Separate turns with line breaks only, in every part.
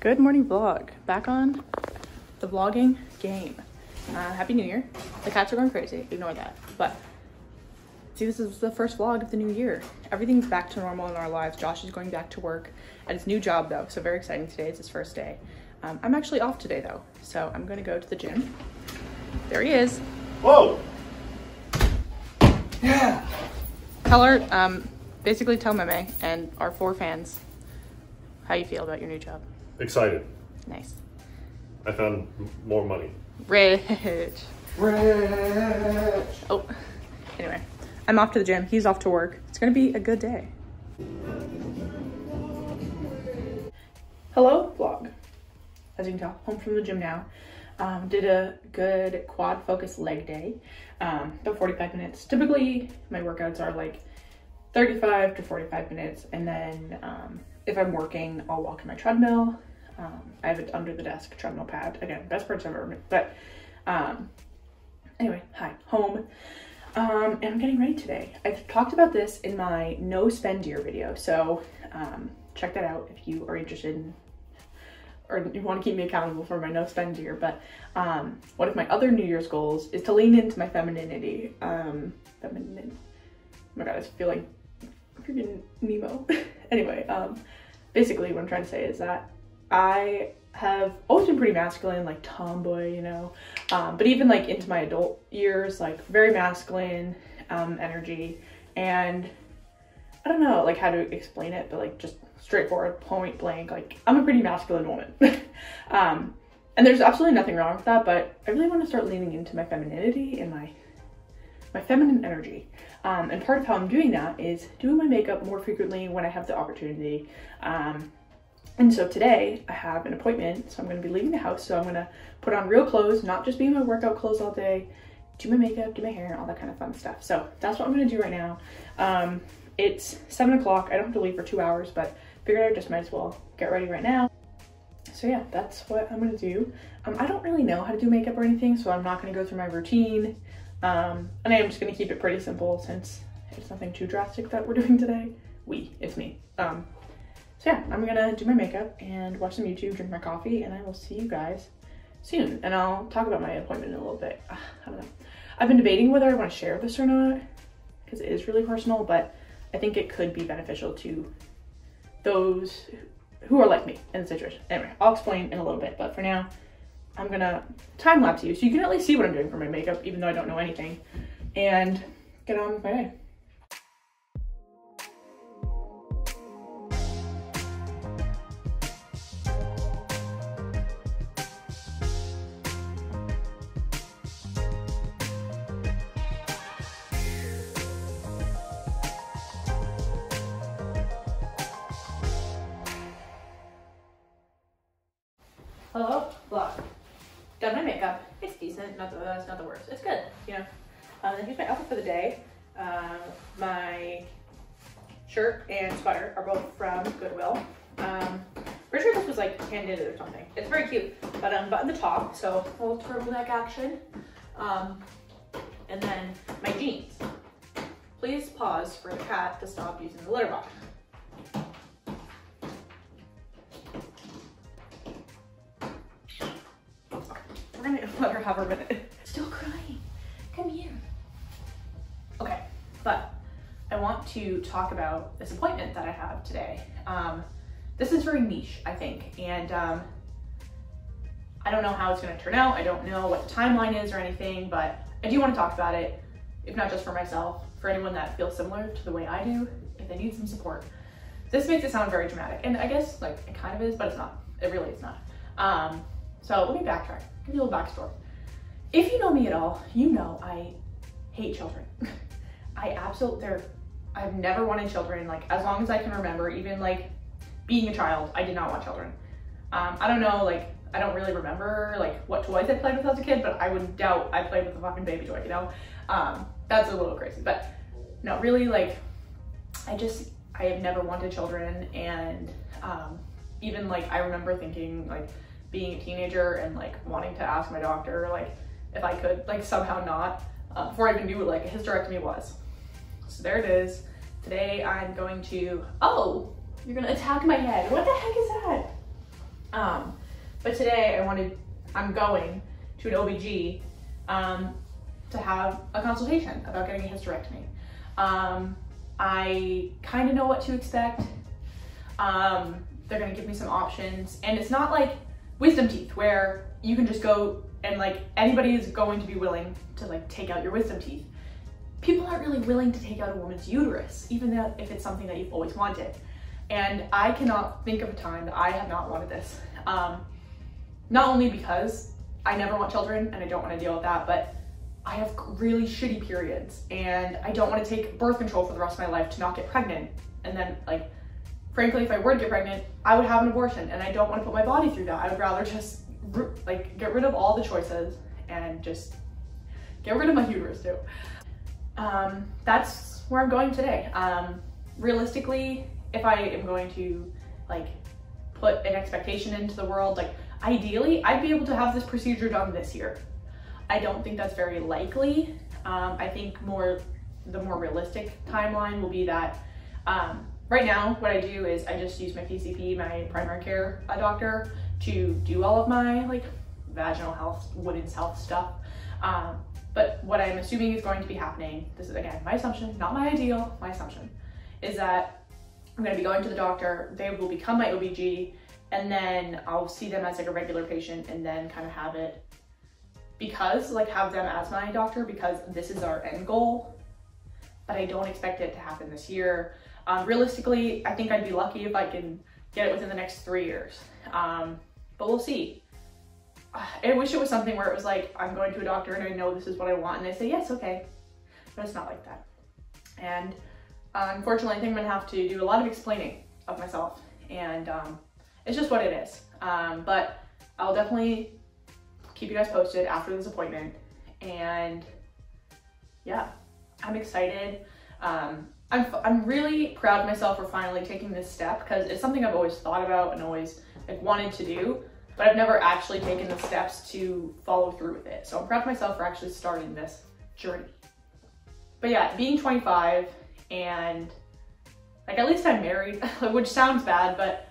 Good morning vlog. Back on the vlogging game. Happy New Year. The cats are going crazy. Ignore that. But see, this is the first vlog of the new year. Everything's back to normal in our lives. Josh is going back to work at his new job though, so very exciting today. It's his first day. I'm actually off today though, so I'm going to go to the gym. There he is.
Whoa! Yeah!
Tell her, basically tell Meme and our 4 fans how you feel about your new job.
Excited.
Nice.
I found more money.
Rich.
Rich!
Oh, anyway, I'm off to the gym. He's off to work. It's gonna be a good day. Hello, vlog. As you can tell, home from the gym now. Did a good quad focus leg day, about 45 minutes. Typically, my workouts are like 35 to 45 minutes. And then if I'm working, I'll walk in my treadmill. I have an under the desk treadmill pad. Again, best purchase I've ever made. But anyway, hi, home. And I'm getting ready today. I've talked about this in my no spend year video. So check that out if you are interested in, or you want to keep me accountable for my no spend year. But one of my other New Year's goals is to lean into my femininity. Oh my God, I feel like freaking Nemo. Anyway, basically what I'm trying to say is that I have always been pretty masculine, like tomboy, you know, but even like into my adult years, like very masculine energy. And I don't know like how to explain it, but like just straightforward, point blank, like I'm a pretty masculine woman. And there's absolutely nothing wrong with that, but I really want to start leaning into my femininity and my feminine energy. And part of how I'm doing that is doing my makeup more frequently when I have the opportunity. And so today I have an appointment, so I'm going to be leaving the house. So I'm going to put on real clothes, not just be in my workout clothes all day, do my makeup, do my hair, all that kind of fun stuff. So that's what I'm going to do right now. It's 7 o'clock. I don't have to leave for 2 hours, but figured I just might as well get ready right now. So yeah, that's what I'm going to do. I don't really know how to do makeup or anything, so I'm not going to go through my routine. And I am just going to keep it pretty simple since it's nothing too drastic that we're doing today. It's me. So yeah, I'm gonna do my makeup and watch some YouTube, drink my coffee, and I will see you guys soon. And I'll talk about my appointment in a little bit. I don't know. I've been debating whether I want to share this or not, because it is really personal, but I think it could be beneficial to those who are like me in the situation. Anyway, I'll explain in a little bit, but for now, I'm gonna time lapse you so you can at least see what I'm doing for my makeup, even though I don't know anything, and get on with my day. Hello, vlog. Done my makeup. It's decent, not the worst. It's good, you know. And here's my outfit for the day. My shirt and sweater are both from Goodwill. Pretty sure this was like hand-knitted or something. It's very cute, but button the top, so full turtleneck action. And then my jeans. Please pause for the cat to stop using the litter box. We're gonna let her have her minute. Still crying. Come here. Okay, but I want to talk about this appointment that I have today. This is very niche, I think, and I don't know how it's gonna turn out. I don't know what the timeline is or anything, but I do want to talk about it, if not just for myself, for anyone that feels similar to the way I do, if they need some support. This makes it sound very dramatic, and I guess like it kind of is, but it's not. It really is not. So let me backtrack, give you a little backstory. If you know me at all, you know I hate children. I've never wanted children, like as long as I can remember, even like being a child, I did not want children. I don't know, like I don't really remember like what toys I played with as a kid, but I would doubt I played with a fucking baby toy, you know? That's a little crazy, but no, really like, I have never wanted children. And even like, I remember thinking like, being a teenager and like wanting to ask my doctor like if I could like somehow not before I even knew what like a hysterectomy was. So there it is. Today I'm going to, oh, you're gonna attack my head. What the heck is that? But today I'm going to an OBG to have a consultation about getting a hysterectomy. I kind of know what to expect. They're gonna give me some options, and it's not like wisdom teeth where you can just go and like anybody is going to be willing to like take out your wisdom teeth. People aren't really willing to take out a woman's uterus, even if it's something that you've always wanted. And I cannot think of a time that I have not wanted this. Not only because I never want children and I don't want to deal with that, but I have really shitty periods and I don't want to take birth control for the rest of my life to not get pregnant. And then like, frankly, if I were to get pregnant, I would have an abortion and I don't want to put my body through that. I would rather just like get rid of all the choices and just get rid of my uterus too. That's where I'm going today. Realistically, if I am going to like put an expectation into the world, like ideally I'd be able to have this procedure done this year. I don't think that's very likely. I think the more realistic timeline will be that right now what I do is I just use my PCP, my primary care doctor, to do all of my like vaginal health, women's health stuff. But what I'm assuming is going to be happening, this is again my assumption, not my ideal, my assumption, is that I'm going to be going to the doctor, they will become my OBG, and then I'll see them as like a regular patient and then kind of have it have them as my doctor because this is our end goal. But I don't expect it to happen this year. Realistically, I think I'd be lucky if I can get it within the next 3 years. But we'll see. I wish it was something where it was like, I'm going to a doctor and I know this is what I want and they say, yes, okay. But it's not like that. And unfortunately, I think I'm gonna have to do a lot of explaining of myself and it's just what it is. But I'll definitely keep you guys posted after this appointment. And yeah, I'm excited. I'm really proud of myself for finally taking this step because it's something I've always thought about and always like wanted to do, but I've never actually taken the steps to follow through with it. So I'm proud of myself for actually starting this journey. But yeah, being 25 and like at least I'm married, which sounds bad, but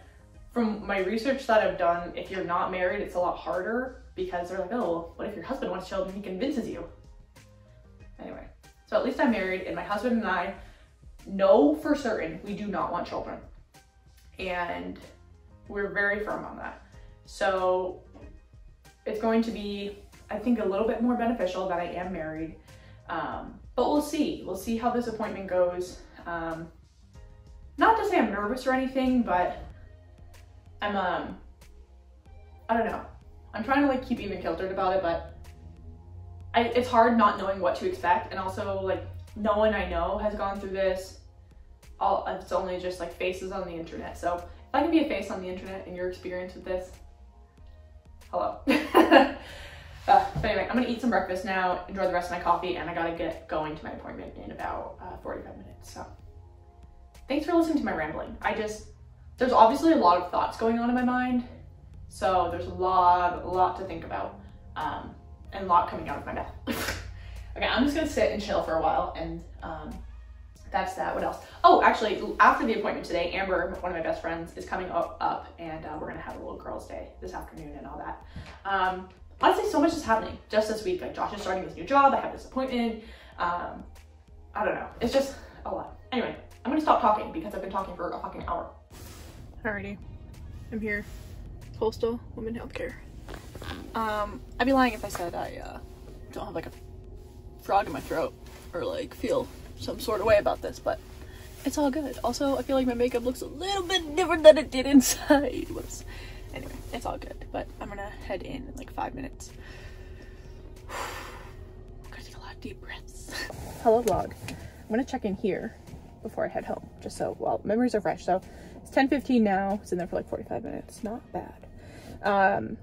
from my research that I've done, if you're not married, it's a lot harder because they're like, oh, well, what if your husband wants children? He convinces you. Anyway, so at least I'm married and my husband and I know for certain we do not want children. And we're very firm on that. So it's going to be, I think, a little bit more beneficial that I am married. But we'll see. We'll see how this appointment goes. Not to say I'm nervous or anything, but I'm, I don't know. I'm trying to like keep even kiltered about it, but it's hard not knowing what to expect. And also like no one I know has gone through this. It's only just like faces on the internet. So if I can be a face on the internet in your experience with this, hello. But anyway, I'm gonna eat some breakfast now, enjoy the rest of my coffee, and I gotta get going to my appointment in about 45 minutes. So thanks for listening to my rambling. There's obviously a lot of thoughts going on in my mind. So there's a lot to think about, and a lot coming out of my mouth. Okay, I'm just gonna sit and chill for a while, and that's that. What else? Oh, actually, after the appointment today, Amber, one of my best friends, is coming up and we're gonna have a little girls' day this afternoon and all that. Honestly, so much is happening just this week. Like Josh is starting his new job, I have this appointment. I don't know, it's just a lot. Anyway, I'm gonna stop talking because I've been talking for a fucking hour. Alrighty, I'm here. Postal Women Healthcare. I'd be lying if I said I don't have like a frog in my throat or like feel some sort of way about this, but it's all good. Also, I feel like my makeup looks a little bit different than it did inside. Whoops. Anyway, it's all good, but I'm gonna head in like 5 minutes. Gotta take a lot of deep breaths. Hello vlog. I'm gonna check in here before I head home, just so, well, memories are fresh. So it's 10:15 now, it's in there for like 45 minutes, not bad.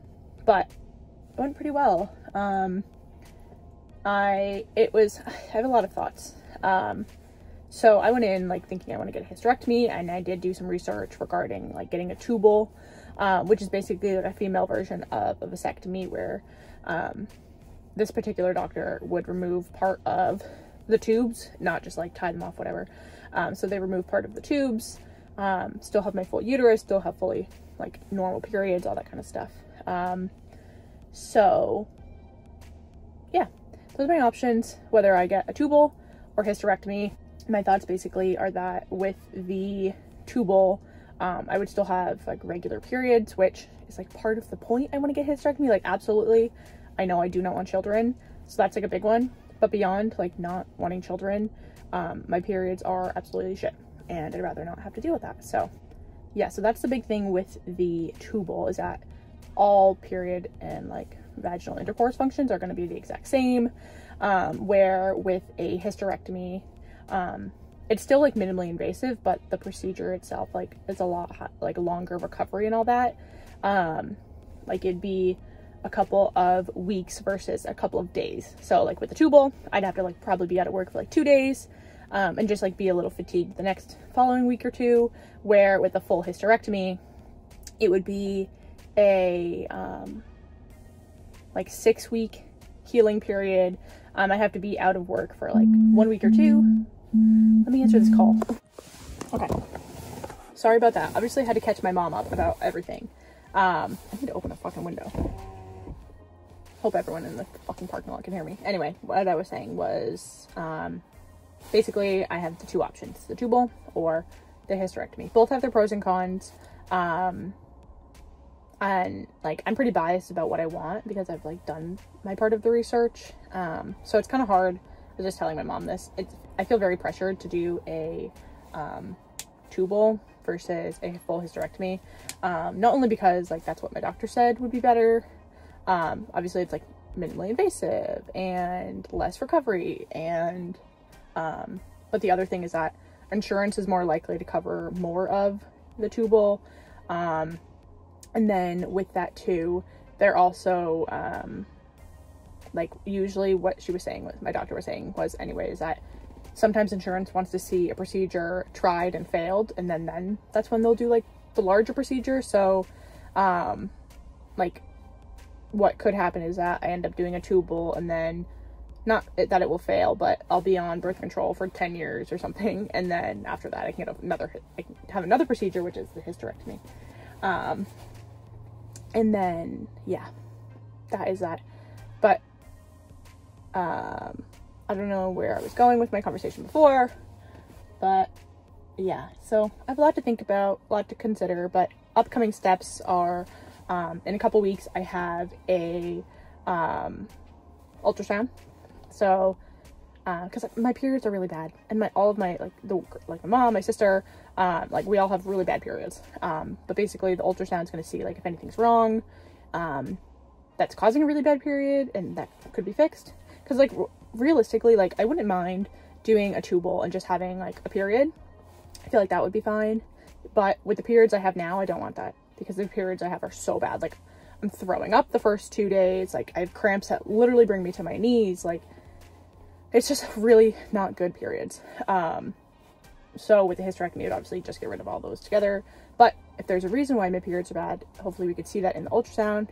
But it went pretty well. I have a lot of thoughts. So I went in like thinking I want to get a hysterectomy, and I did do some research regarding like getting a tubal, which is basically like a female version of a vasectomy where this particular doctor would remove part of the tubes, not just like tie them off, whatever. So they remove part of the tubes, still have my full uterus, still have fully like normal periods, all that kind of stuff. So yeah, those are my options, whether I get a tubal or hysterectomy. My thoughts basically are that with the tubal, I would still have like regular periods, which is like part of the point. I want to get hysterectomy, like absolutely. I know I do not want children, so that's like a big one. But beyond like not wanting children, my periods are absolutely shit, and I'd rather not have to deal with that. So yeah, so that's the big thing with the tubal, is that all period and like vaginal intercourse functions are going to be the exact same, where with a hysterectomy, it's still like minimally invasive, but the procedure itself like is a lot like longer recovery and all that. Like it'd be a couple of weeks versus a couple of days. So like with the tubal, I'd have to like probably be out of work for like 2 days, and just like be a little fatigued the next following week or two, where with a full hysterectomy, it would be a like 6-week healing period. I have to be out of work for like 1 week or 2. Let me answer this call. Okay, sorry about that. Obviously I had to catch my mom up about everything. I need to open a fucking window. Hope everyone in the fucking parking lot can hear me. Anyway, what I was saying was, basically I have the 2 options, the tubal or the hysterectomy. Both have their pros and cons. And like I'm pretty biased about what I want because I've like done my part of the research. So it's kind of hard. I was just telling my mom this. I feel very pressured to do a tubal versus a full hysterectomy. Not only because like that's what my doctor said would be better. Obviously it's like minimally invasive and less recovery, and but the other thing is that insurance is more likely to cover more of the tubal. And then with that too, they're also like usually what she was saying, what my doctor was saying was anyways, that sometimes insurance wants to see a procedure tried and failed, and then that's when they'll do like the larger procedure. So like what could happen is that I end up doing a tubal, and then not that it will fail, but I'll be on birth control for 10 years or something, and then after that I can have another procedure, which is the hysterectomy. And then yeah, that is that. But I don't know where I was going with my conversation before, but yeah, so I have a lot to think about, a lot to consider. But upcoming steps are, in a couple weeks I have a ultrasound. So because my periods are really bad, and all of my my mom, my sister, like we all have really bad periods. But basically the ultrasound is going to see like if anything's wrong that's causing a really bad period, and that could be fixed. Because like realistically, like I wouldn't mind doing a tubal and just having like a period. I feel like that would be fine. But with the periods I have now, I don't want that, because the periods I have are so bad. Like I'm throwing up the first 2 days, like I have cramps that literally bring me to my knees. Like it's just really not good periods. So with the hysterectomy, I'd obviously just get rid of all those together. But if there's a reason why my periods are bad, hopefully we could see that in the ultrasound.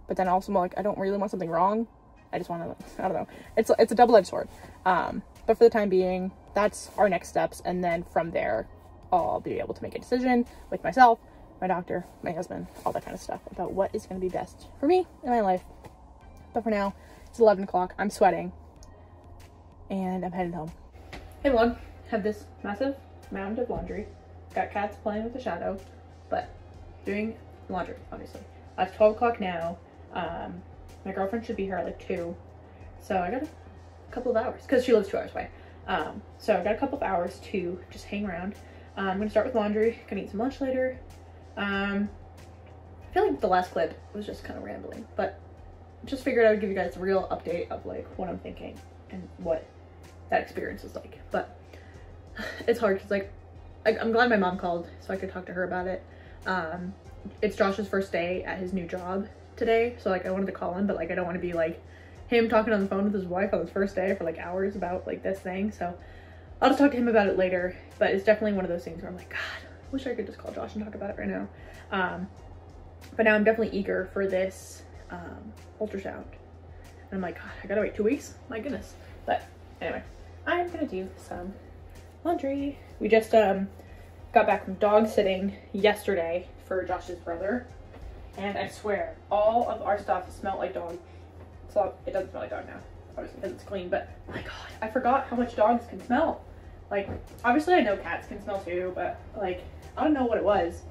But then also like I don't really want something wrong. I just want to, I don't know. It's a double-edged sword. But for the time being, that's our next steps. And then from there, I'll be able to make a decision with myself, my doctor, my husband, all that kind of stuff about what is going to be best for me in my life. But for now, it's 11 o'clock. I'm sweating. And I'm headed home. Hey vlog, have this massive mound of laundry. Got cats playing with the shadow, but doing laundry, obviously. It's 12 o'clock now. My girlfriend should be here at like 2. So I got a couple of hours, because she lives 2 hours away. So I got a couple of hours to just hang around. I'm gonna start with laundry, gonna eat some lunch later. I feel like the last clip was just kind of rambling, but just figured I would give you guys a real update of like what I'm thinking and what that experience is like. But it's hard because like I'm glad my mom called so I could talk to her about it. It's Josh's first day at his new job today, so like I wanted to call him, but like I don't want to be like him talking on the phone with his wife on his first day for like hours about like this thing. So I'll just talk to him about it later. But it's definitely one of those things where I'm like, God, I wish I could just call Josh and talk about it right now. But now I'm definitely eager for this ultrasound. And I'm like, God, I gotta wait 2 weeks, my goodness. But anyway, I'm gonna do some laundry. We just got back from dog sitting yesterday for Josh's brother, And I swear, all of our stuff smelled like dog. So it doesn't smell like dog now, obviously because it's clean, but my God, I forgot how much dogs can smell. Like, obviously I know cats can smell too, but like, I don't know what it was.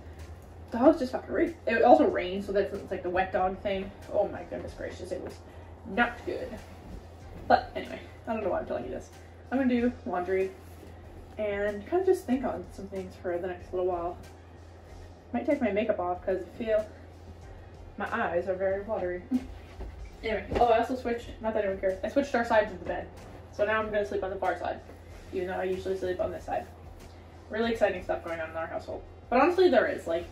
Dogs just fucking reek. It also rained, so that's it's like the wet dog thing. Oh my goodness gracious, it was not good. But anyway, I don't know why I'm telling you this. I'm gonna do laundry and kind of just think on some things for the next little while. Might take my makeup off because I feel my eyes are very watery. Anyway, oh, I also switched, not that anyone cares, I switched our sides of the bed. So now I'm gonna sleep on the far side, even though I usually sleep on this side. Really exciting stuff going on in our household. But honestly, there is, like,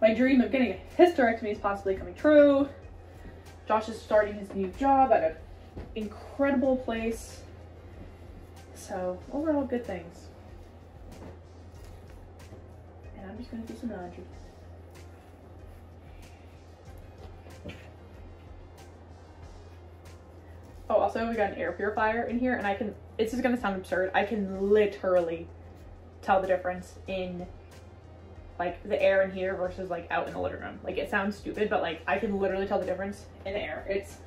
my dream of getting a hysterectomy is possibly coming true. Josh is starting his new job at an incredible place. So, overall, good things. And I'm just gonna do some laundry. Oh, also, we got an air purifier in here, and I can, this is gonna sound absurd, I can literally tell the difference in like the air in here versus like out in the living room. Like, it sounds stupid, but like I can literally tell the difference in the air. It's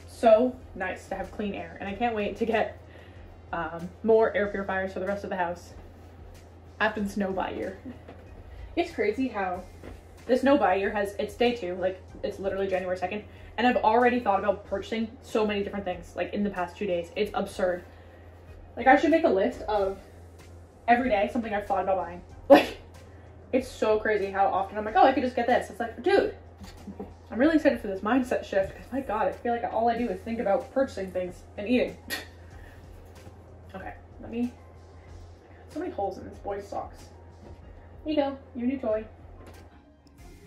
so nice to have clean air, and I can't wait to get more air purifiers for the rest of the house after the snow buy year. It's crazy how this snow buy year has, it's day 2, like it's literally January 2nd, and I've already thought about purchasing so many different things like in the past 2 days. It's absurd. Like, I should make a list of every day something I've thought about buying. Like, it's so crazy how often I'm like, oh, I could just get this. It's like, dude, I'm really excited for this mindset shift because my God, I feel like all I do is think about purchasing things and eating. Okay, let me, so many holes in this boy's socks. Here you go, your new toy.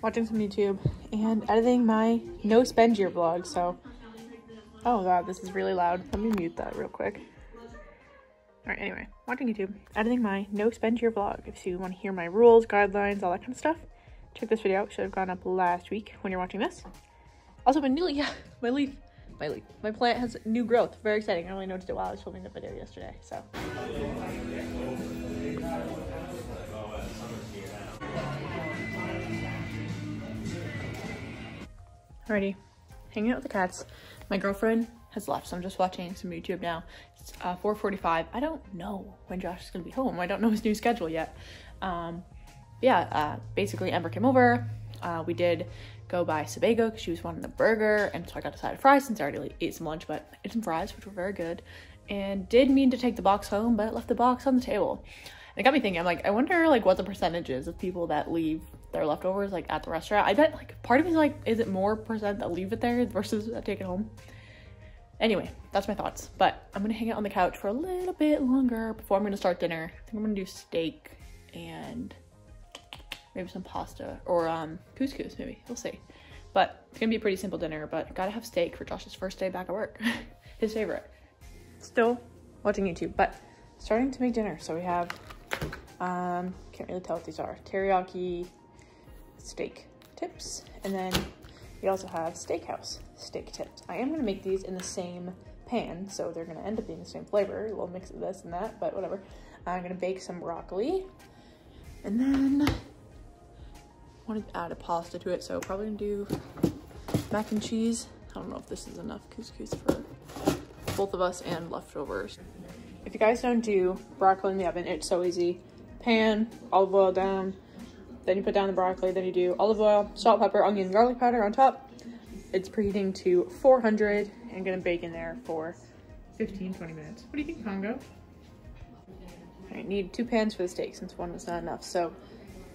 Watching some YouTube and editing my no spend year vlog, so, oh God, this is really loud. Let me mute that real quick. All right, anyway, watching YouTube, editing my no spend year vlog. If you want to hear my rules, guidelines, all that kind of stuff, check this video out. Should have gone up last week when you're watching this. Also, my plant has new growth. Very exciting. I only noticed it while I was filming the video yesterday, so. Alrighty, hanging out with the cats. My girlfriend has left, so I'm just watching some YouTube now. It's 4:45. I don't know when Josh is gonna be home. I don't know his new schedule yet. Basically Ember came over. We did go buy Sebago because she was wanting the burger, and so I got a side of fries since I already ate some lunch, but I ate some fries, which were very good. And did mean to take the box home, but left the box on the table. And it got me thinking, I'm like, I wonder like what the percentage is of people that leave their leftovers like at the restaurant. I bet like part of me is like, is it more percent that leave it there versus that take it home? Anyway, that's my thoughts. But I'm gonna hang out on the couch for a little bit longer before I'm gonna start dinner. I think I'm gonna do steak and maybe some pasta or couscous maybe, we'll see. But it's gonna be a pretty simple dinner, but gotta have steak for Josh's first day back at work. His favorite. Still watching YouTube, but starting to make dinner. So we have, can't really tell what these are. Teriyaki steak tips, and then we also have steakhouse steak tips. I am gonna make these in the same pan, so they're gonna end up being the same flavor. A little mix of this and that, but whatever. I'm gonna bake some broccoli, and then I want to add a pasta to it, so probably gonna do mac and cheese. I don't know if this is enough couscous for both of us and leftovers. If you guys don't do broccoli in the oven, it's so easy. Pan, olive oil down, then you put down the broccoli, then you do olive oil, salt, pepper, onion, garlic powder on top. It's preheating to 400 and gonna bake in there for 15-20 minutes. What do you think, Congo? I need 2 pans for the steak since one was not enough. So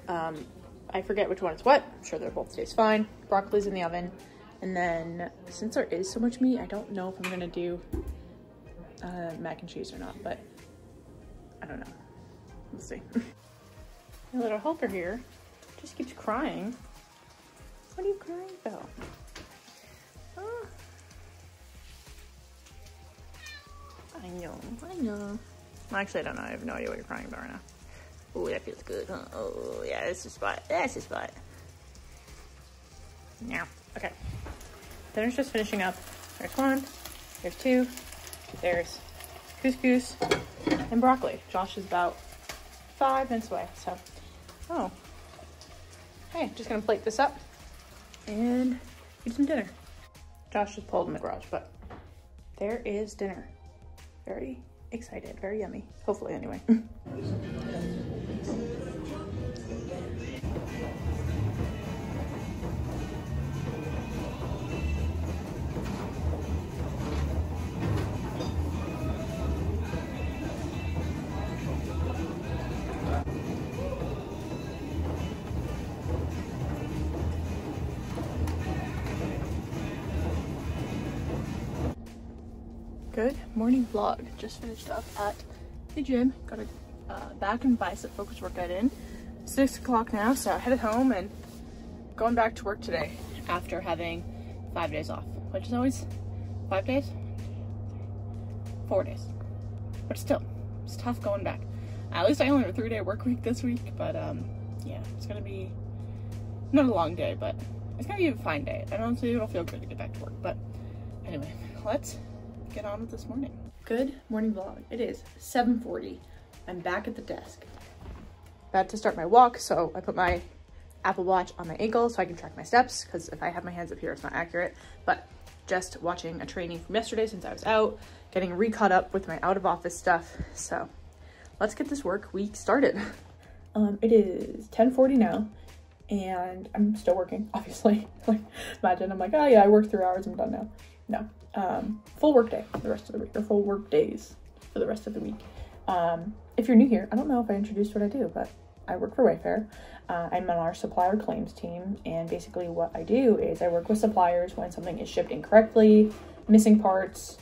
I forget which one is what. I'm sure they're both taste fine. Broccoli's in the oven. And then since there is so much meat, I don't know if I'm gonna do mac and cheese or not, but I don't know. Let's see. My little helper here just keeps crying. What are you crying about? Oh. I know. Well, actually, I don't know. I have no idea what you're crying about right now. Oh, that feels good, huh? Oh, yeah, that's the spot. That's the spot. Now, okay. Dinner's just finishing up. There's 1, there's 2, there's couscous and broccoli. Josh is about 5 minutes away, so. Oh. Hey, just gonna plate this up and eat some dinner. Josh just pulled in the garage, but there is dinner. Very excited, very yummy. Hopefully, anyway. Good morning vlog. Just finished up at the gym. Got a back and bicep focus workout in. 6 o'clock now, so headed home and going back to work today after having 5 days off, which is always 5 days, 4 days, but still, it's tough going back. At least I only have a 3-day work week this week, but yeah, it's gonna be not a long day, but it's gonna be a fine day. I don't see it'll feel good to get back to work, but anyway, let's get on with this morning. Good morning vlog. It is 7:40. I'm back at the desk. About to start my walk, so I put my Apple Watch on my ankle so I can track my steps, because if I have my hands up here, it's not accurate. But just watching a training from yesterday since I was out, getting re-caught up with my out of office stuff. So let's get this work week started. It is 10:40 now, and I'm still working, obviously. Like, imagine I'm like, oh yeah, I worked 3 hours, I'm done now. No. Full work day for the rest of the week, or full work days for the rest of the week. If you're new here, I don't know if I introduced what I do, but I work for Wayfair. I'm on our supplier claims team, and basically what I do is I work with suppliers when something is shipped incorrectly, missing parts,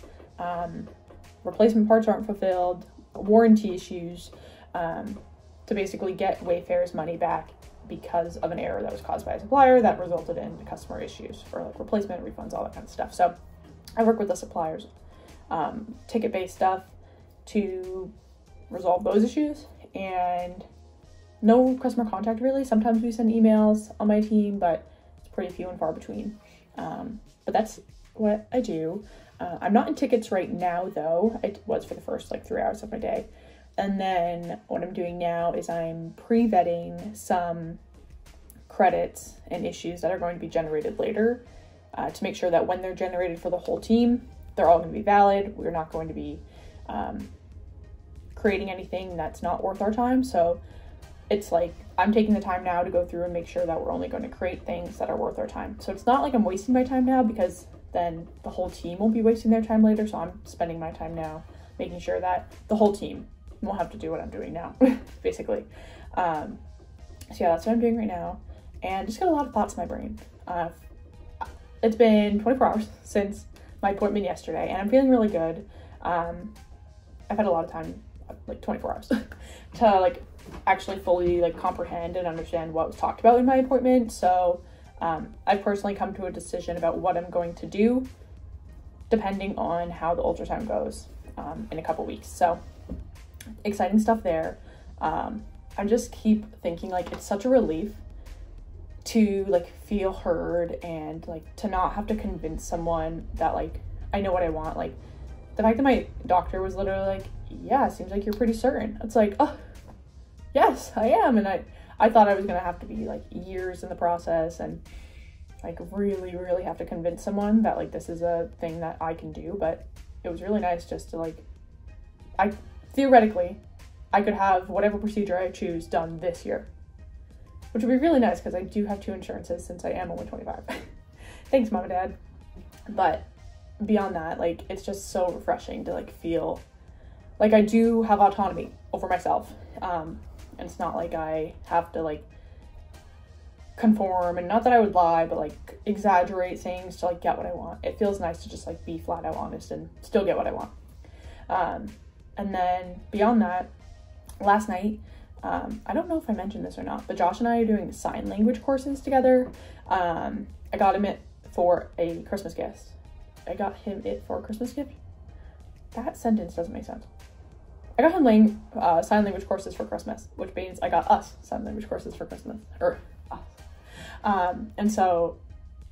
replacement parts aren't fulfilled, warranty issues, to basically get Wayfair's money back because of an error that was caused by a supplier that resulted in customer issues, or like replacement, refunds, all that kind of stuff. So I work with the suppliers, ticket-based stuff, to resolve those issues, and no customer contact really. Sometimes we send emails on my team, but it's pretty few and far between. But that's what I do. I'm not in tickets right now though. I was for the first like 3 hours of my day. And then what I'm doing now is I'm pre-vetting some credits and issues that are going to be generated later, to make sure that when they're generated for the whole team, they're all going to be valid. We're not going to be creating anything that's not worth our time. So it's like I'm taking the time now to go through and make sure that we're only going to create things that are worth our time. So it's not like I'm wasting my time now, because then the whole team will be wasting their time later. So I'm spending my time now making sure that the whole team won't have to do what I'm doing now, basically. So yeah, that's what I'm doing right now. And just got a lot of thoughts in my brain. It's been 24 hours since my appointment yesterday, and I'm feeling really good. I've had a lot of time, like 24 hours, to like actually fully like comprehend and understand what was talked about in my appointment. So I've personally come to a decision about what I'm going to do depending on how the ultrasound goes in a couple weeks. So exciting stuff there. I just keep thinking like it's such a relief to like feel heard, and like to not have to convince someone that like I know what I want. Like the fact that my doctor was literally like, yeah, it seems like you're pretty certain. It's like, oh yes, I am. And I thought I was gonna have to be like years in the process and like really have to convince someone that like this is a thing that I can do. But it was really nice just to like, theoretically I could have whatever procedure I choose done this year, which would be really nice because I do have 2 insurances since I am only 25. Thanks, Mom and Dad. But beyond that, like, it's just so refreshing to like feel like I do have autonomy over myself. And it's not like I have to like conform, and not that I would lie, but like exaggerate things to like get what I want. It feels nice to just like be flat out honest and still get what I want. And then beyond that, last night, I don't know if I mentioned this or not, but Josh and I are doing sign language courses together. I got him it for a Christmas gift. I got him it for a Christmas gift? That sentence doesn't make sense. I got him sign language courses for Christmas, which means I got us sign language courses for Christmas, or us. And so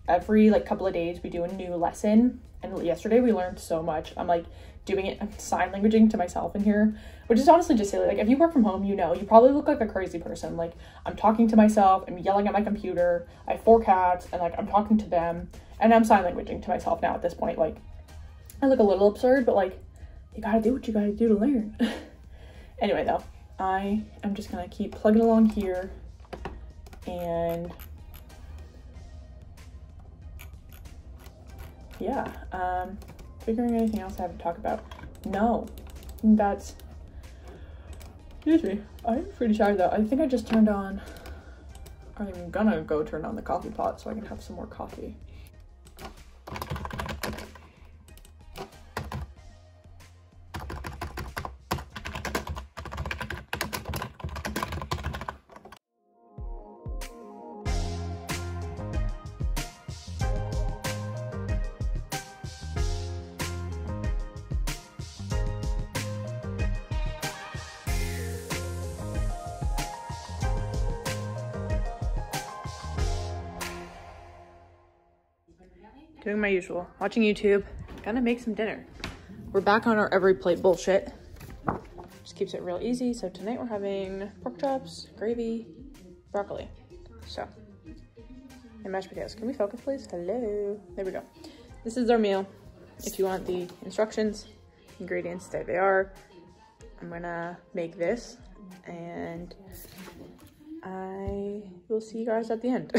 every like couple of days we do a new lesson, and yesterday we learned so much. I'm like doing it, I'm sign languaging to myself in here, which is honestly just silly. Like if you work from home, you know, you probably look like a crazy person. Like I'm talking to myself, I'm yelling at my computer, I have 4 cats, and like I'm talking to them, and I'm sign languaging to myself now at this point. Like I look a little absurd, but like you gotta do what you gotta do to learn. Anyway though, I am just gonna keep plugging along here and yeah, figuring anything else I have to talk about. No, that's, excuse me, I'm pretty tired though. I think I just turned on, I'm gonna go turn on the coffee pot so I can have some more coffee. Doing my usual, watching YouTube, gonna make some dinner. We're back on our every plate bullshit. Just keeps it real easy. So tonight we're having pork chops, gravy, broccoli. So, and mashed potatoes. Can we focus please? Hello, there we go. This is our meal. If you want the instructions, ingredients, there they are. I'm gonna make this and I will see you guys at the end.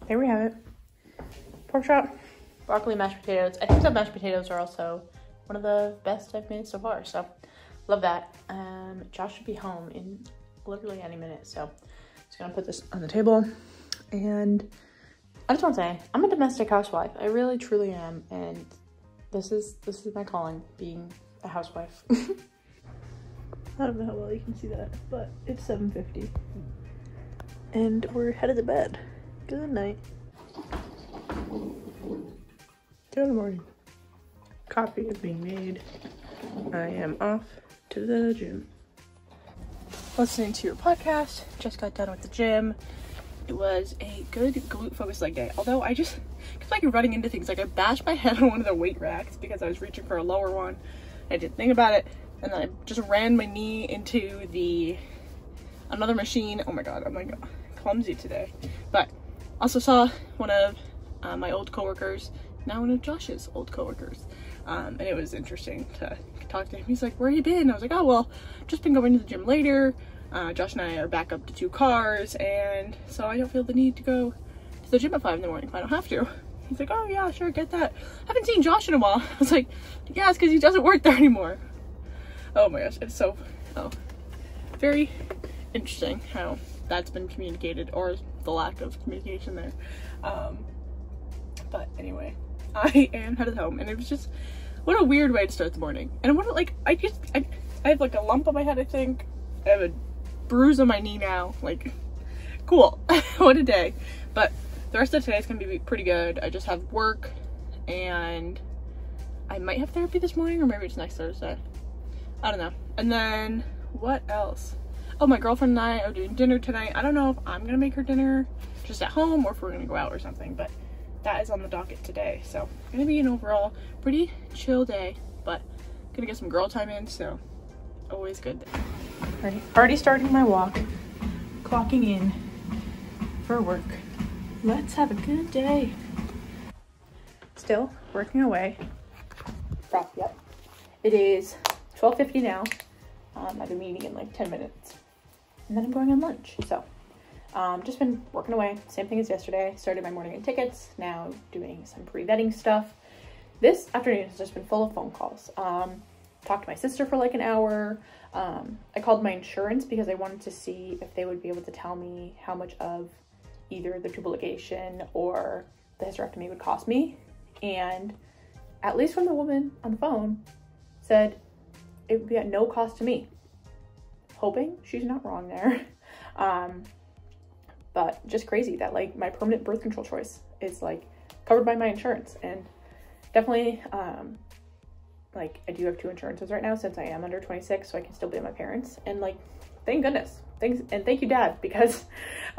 Here we have it. Pork chop, broccoli, mashed potatoes. I think the mashed potatoes are also one of the best I've made so far, so love that. Josh should be home in literally any minute, so just gonna put this on the table. And I just want to say, I'm a domestic housewife. I really truly am, and this is my calling, being a housewife. I don't know how well you can see that, but it's 7:50 and we're headed to bed. Good night. Good morning. Coffee is being made. I am off to the gym. Listening to your podcast. Just got done with the gym. It was a good glute focused leg day. Although I just kept like running into things. Like I bashed my head on one of the weight racks because I was reaching for a lower one. I didn't think about it. And then I just ran my knee into another machine. Oh my god, I'm like clumsy today. But also saw one of my old coworkers, now one of Josh's old coworkers. And it was interesting to talk to him. He's like, where you been? I was like, oh, well, just been going to the gym later. Josh and I are back up to 2 cars, and so I don't feel the need to go to the gym at 5 in the morning if I don't have to. He's like, oh yeah, sure, get that. I haven't seen Josh in a while. I was like, yeah, it's because he doesn't work there anymore. Oh my gosh, it's so, very interesting how that's been communicated, or the lack of communication there. But anyway, I am headed home, and it was just, what a weird way to start the morning. And what, like, I have like a lump on my head, I think. I have a bruise on my knee now. Like, cool. What a day. But the rest of today is gonna be pretty good. I just have work and I might have therapy this morning, or maybe it's next Thursday. I don't know. And then what else? Oh, my girlfriend and I are doing dinner tonight. I don't know if I'm gonna make her dinner just at home or if we're gonna go out or something, but that is on the docket today. So gonna be an overall pretty chill day, but gonna get some girl time in, so always good. Already starting my walk, clocking in for work. Let's have a good day. Still working away. Yep. It is 12:50 now. I have a meeting in like 10 minutes. And then I'm going on lunch. So just been working away. Same thing as yesterday. Started my morning in tickets. Now doing some pre-vetting stuff. This afternoon has just been full of phone calls. Talked to my sister for like an hour. I called my insurance because I wanted to see if they would be able to tell me how much of either the tubal ligation or the hysterectomy would cost me. And at least from the woman on the phone said it would be at no cost to me. Hoping she's not wrong there. But just crazy that like my permanent birth control choice is like covered by my insurance. And definitely like I do have 2 insurances right now since I am under 26, so I can still be with my parents. And like, thank goodness. Thanks, and thank you, Dad, because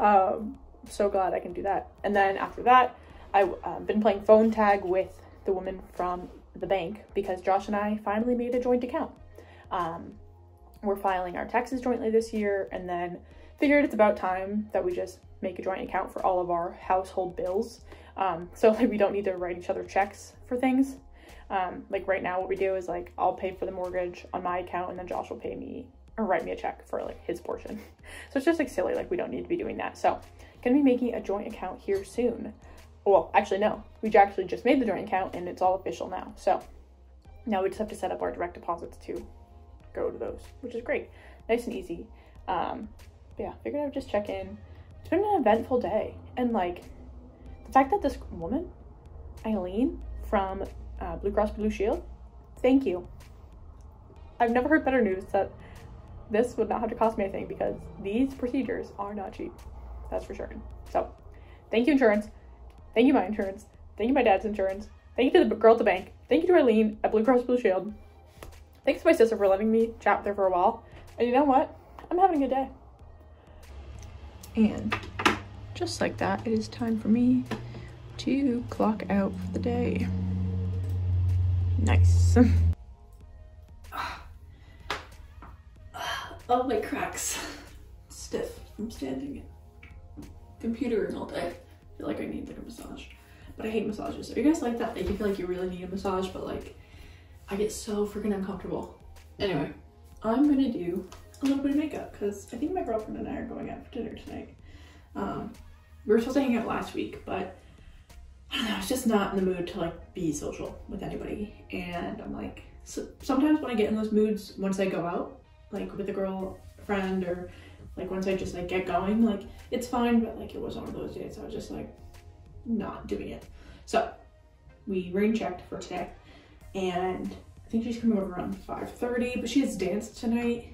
I'm so glad I can do that. And then after that, I've been playing phone tag with the woman from the bank because Josh and I finally made a joint account. We're filing our taxes jointly this year, and then figured it's about time that we just make a joint account for all of our household bills. So like we don't need to write each other checks for things. Like right now what we do is like I'll pay for the mortgage on my account and then Josh will pay me or write me a check for like his portion. So it's just like silly, like we don't need to be doing that. So gonna be making a joint account here soon. Well, actually no, we actually just made the joint account and it's all official now. So now we just have to set up our direct deposits to go to those, which is great. Nice and easy. But yeah, figured I would just check in. It's been an eventful day. And like the fact that this woman, Eileen from Blue Cross Blue Shield, thank you. I've never heard better news that this would not have to cost me anything because these procedures are not cheap. That's for sure. So thank you, insurance. Thank you, my insurance. Thank you, my dad's insurance. Thank you to the girl at the bank. Thank you to Eileen at Blue Cross Blue Shield. Thanks to my sister for letting me chat with her for a while. And you know what? I'm having a good day. And just like that, it is time for me to clock out for the day. Nice. Oh, my cracks. Stiff from standing and computering all day. I feel like I need like a massage, but I hate massages. Are you guys like that? Like you feel like you really need a massage, but like I get so freaking uncomfortable. Anyway, I'm gonna do a little bit of makeup because I think my girlfriend and I are going out for dinner tonight. We were supposed to hang out last week, but I don't know, I was just not in the mood to like be social with anybody. And I'm like, so sometimes when I get in those moods, once I go out, like with a girlfriend or like once I just like get going, like it's fine, but like it was one of those days I was just like not doing it. So we rain checked for today and I think she's coming over around 5:30, but she has dance tonight.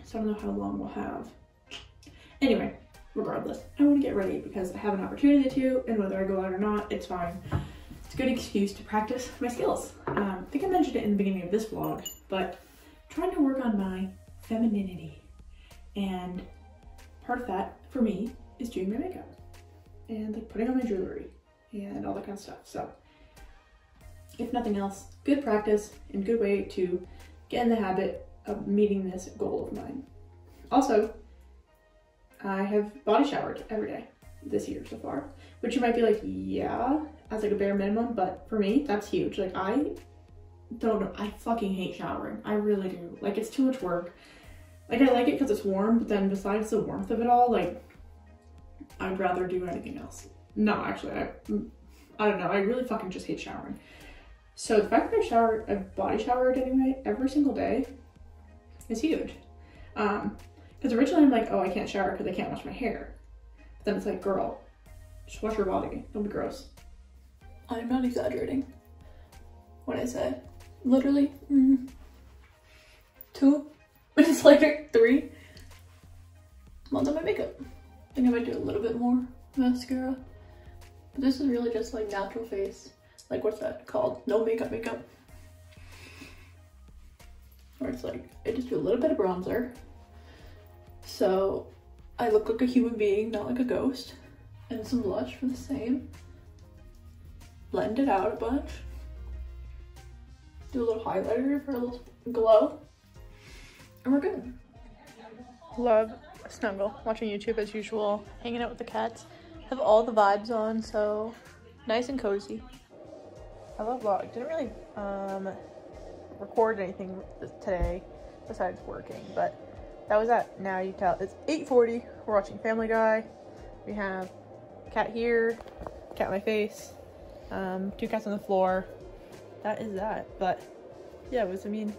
So I don't know how long we'll have. Anyway, regardless, I want to get ready because I have an opportunity to, and whether I go out or not, it's fine. It's a good excuse to practice my skills. I think I mentioned it in the beginning of this vlog, but I'm trying to work on my femininity. And part of that for me is doing my makeup and like putting on my jewelry and all that kind of stuff. So if nothing else, good practice and good way to get in the habit of meeting this goal of mine. Also, I have body showered every day this year so far, which you might be like, yeah, as like a bare minimum, but for me, that's huge. Like I don't know, I fucking hate showering. I really do. Like it's too much work. Like I like it because it's warm, but then besides the warmth of it all, like I'd rather do anything else. No, actually, I don't know. I really fucking just hate showering. So the fact that I've body showered anyway every single day is huge. Because originally I'm like, oh, I can't shower because I can't wash my hair. But then it's like, girl, just wash your body. Don't be gross. I'm not exaggerating when I say literally 2 It's like 3 months on my makeup. I think I might do a little bit more mascara. But this is really just like natural face. Like, what's that called? No makeup makeup. Where it's like, I just do a little bit of bronzer. So I look like a human being, not like a ghost. And some blush for the same. Blend it out a bunch. Do a little highlighter for a little glow. And we're good. Love a snuggle. Watching YouTube as usual. Hanging out with the cats. Have all the vibes on, so nice and cozy. I love vlog. Didn't really record anything today besides working, but that was that. Now you tell it's 8:40. We're watching Family Guy. We have cat here, cat on my face, 2 cats on the floor. That is that. But yeah, it was, I mean,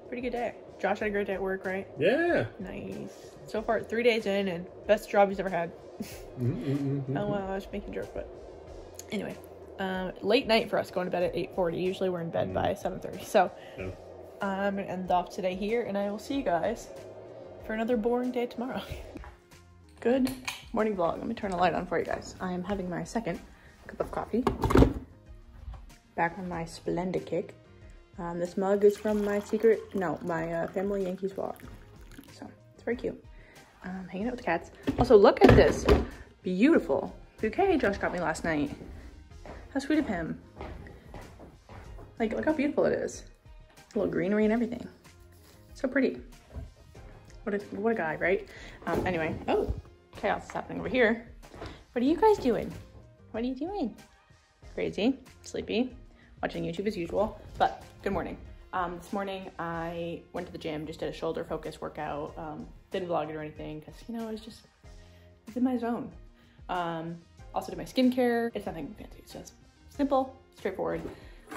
pretty good day. Josh had a great day at work, right?
Yeah.
Nice. So far, 3 days in, and best job he's ever had. Oh wow, I was making a joke, but anyway. Late night for us, going to bed at 8:40. Usually we're in bed by 7:30. So I'm gonna end off today here, and I will see you guys for another boring day tomorrow. Good morning vlog. Let me turn the light on for you guys. I am having my second cup of coffee. Back on my Splendid kick. This mug is from my family Yankees vlog. So it's very cute. Hanging out with the cats. Also, look at this beautiful bouquet Josh got me last night. How sweet of him. Like, look how beautiful it is. A little greenery and everything. So pretty. What a guy, right? Anyway, oh, chaos is happening over here. What are you guys doing? What are you doing? Crazy, sleepy, watching YouTube as usual, but good morning. This morning I went to the gym, just did a shoulder focus workout. Didn't vlog it or anything because, you know, it's in my zone. Also did my skincare. It's nothing fancy, it's just simple, straightforward,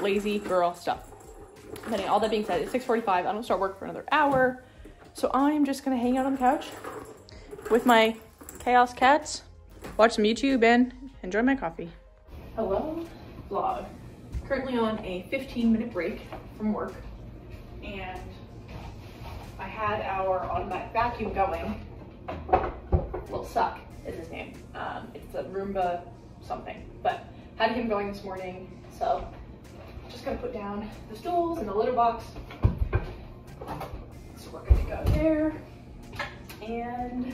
lazy girl stuff. But all that being said, it's 6:45. I don't start work for another hour. So I'm just gonna hang out on the couch with my chaos cats, watch some YouTube, and enjoy my coffee. Hello, vlog. Currently on a 15-minute break from work, and I had our automatic vacuum going. Little Suck is his name. It's a Roomba something, but had him going this morning, so just gonna put down the stools and the litter box. So we're gonna go there, and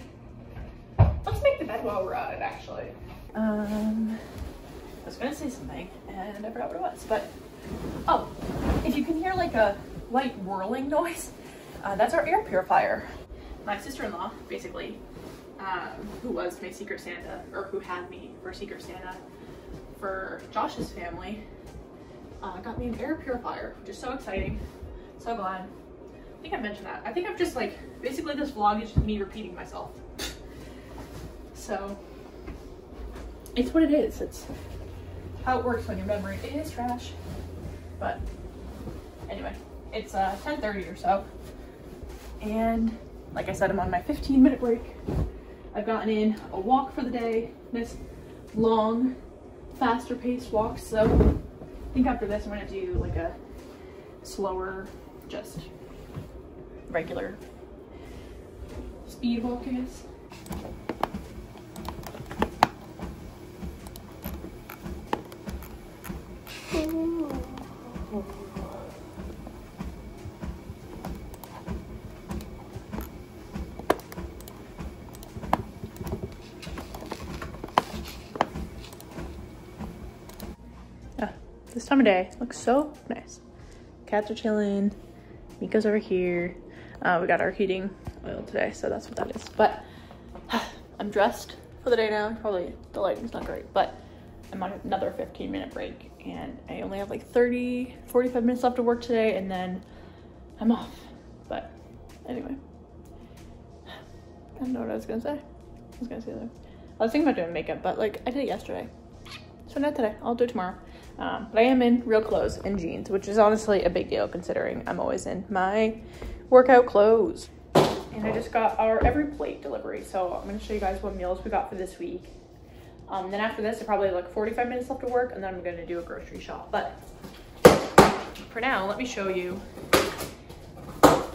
let's make the bed while we're at it, actually. I was gonna say something and I forgot what it was, but oh, if you can hear like a light whirling noise, that's our air purifier. My sister-in-law, basically, who was my Secret Santa, or who had me for Secret Santa for Josh's family, got me an air purifier, which is so exciting. So glad. I think I mentioned that. I think I'm just like, basically this vlog is just me repeating myself. So, it's what it is. It's how it works when your memory is trash. But anyway, it's 10:30 or so. And like I said, I'm on my 15-minute break. I've gotten in a walk for the day. Nice long, faster paced walk. So I think after this I'm gonna do like a slower, just regular speed walk, I guess. This time of day looks so nice. Cats are chilling. Miko's over here. We got our heating oil today, so that's what that is. But I'm dressed for the day now. Probably the lighting's not great, but I'm on another 15-minute break, and I only have like 45 minutes left of work today, and then I'm off. But anyway, I don't know what I was gonna say. I was thinking about doing makeup, but like I did it yesterday, so not today. I'll do it tomorrow. But I am in real clothes and jeans, which is honestly a big deal considering I'm always in my workout clothes. And I just got our every plate delivery, so I'm gonna show you guys what meals we got for this week. Then after this, I probably have like 45 minutes left of work, and then I'm gonna do a grocery shop. But for now, let me show you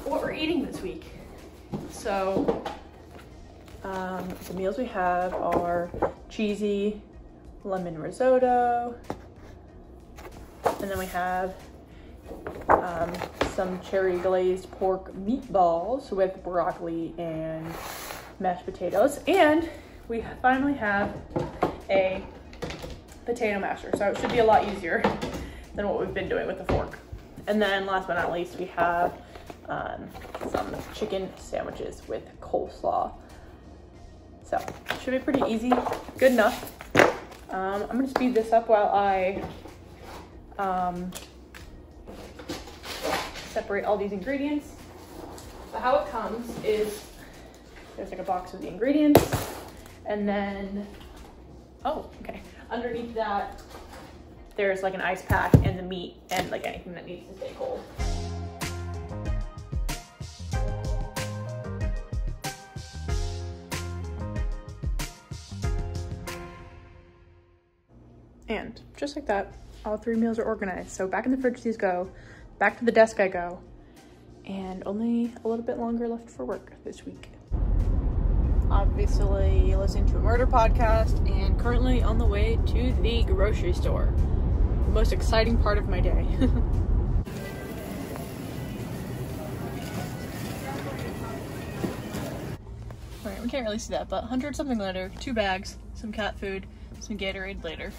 what we're eating this week. So the meals we have are cheesy lemon risotto, and then we have some cherry glazed pork meatballs with broccoli and mashed potatoes, and we finally have a potato masher, so it should be a lot easier than what we've been doing with the fork. And then last but not least, we have some chicken sandwiches with coleslaw. So it should be pretty easy, good enough. I'm gonna speed this up while I separate all these ingredients. So how it comes is there's like a box with the ingredients, and then, oh, okay. Underneath that, there's like an ice pack and the meat and like anything that needs to stay cold. And just like that, all 3 meals are organized. So back in the fridge these go, back to the desk I go, and only a little bit longer left for work this week. Obviously listening to a murder podcast and currently on the way to the grocery store. The most exciting part of my day. Alright, we can't really see that, but 100 something later, 2 bags, some cat food, some Gatorade later.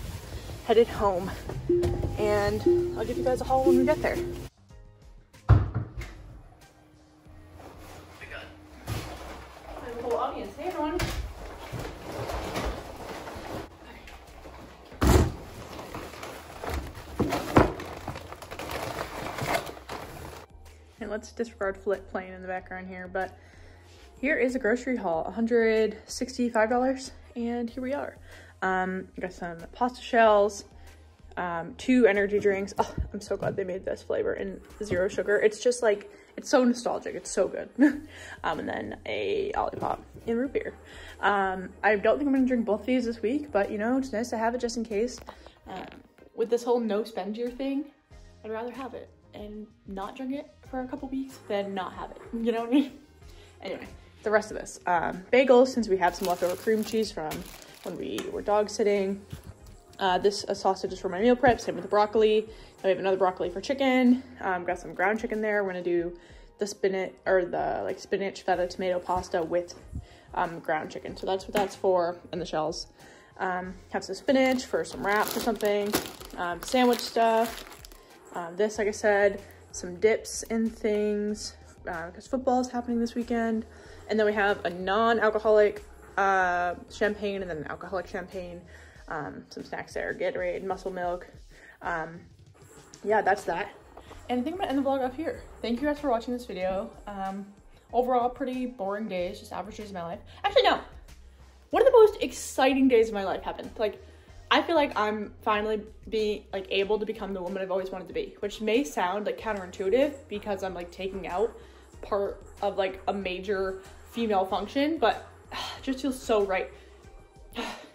Headed home, and I'll give you guys a haul when we get there. The whole audience. Hey everyone. And let's disregard Flip playing in the background here, but here is a grocery haul, $165, and here we are. Got some pasta shells, 2 energy drinks. Oh, I'm so glad they made this flavor and 0 sugar. It's just like, it's so nostalgic. It's so good. And then a Olipop and root beer. I don't think I'm gonna drink both of these this week, but you know, it's nice to have it just in case. With this whole no spend year thing, I'd rather have it and not drink it for a couple weeks than not have it. You know what I mean? Anyway, the rest of this. Bagels, since we have some leftover cream cheese from when we were dog sitting. This sausage is for my meal prep, same with the broccoli. Then we have another broccoli for chicken. Got some ground chicken there. We're gonna do the spinach, or the like spinach feta tomato pasta with ground chicken. So that's what that's for, and the shells. Have some spinach for some wraps or something. Sandwich stuff. This, like I said, some dips and things, because football is happening this weekend. And then we have a non-alcoholic champagne, and then an alcoholic champagne, some snacks there, Gatorade, muscle milk. Yeah, that's that. And I think I'm gonna end the vlog off here. Thank you guys for watching this video. Overall, pretty boring days, just average days of my life. Actually, no. One of the most exciting days of my life happened. Like, I feel like I'm finally being like able to become the woman I've always wanted to be, which may sound like counterintuitive because I'm like taking out part of like a major female function, but just feels so right.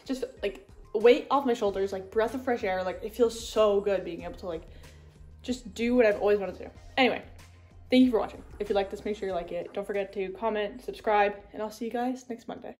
Just like weight off my shoulders, like breath of fresh air. Like, it feels so good being able to like just do what I've always wanted to do. Anyway, thank you for watching. If you like this, make sure you like it. Don't forget to comment, subscribe, and I'll see you guys next Monday.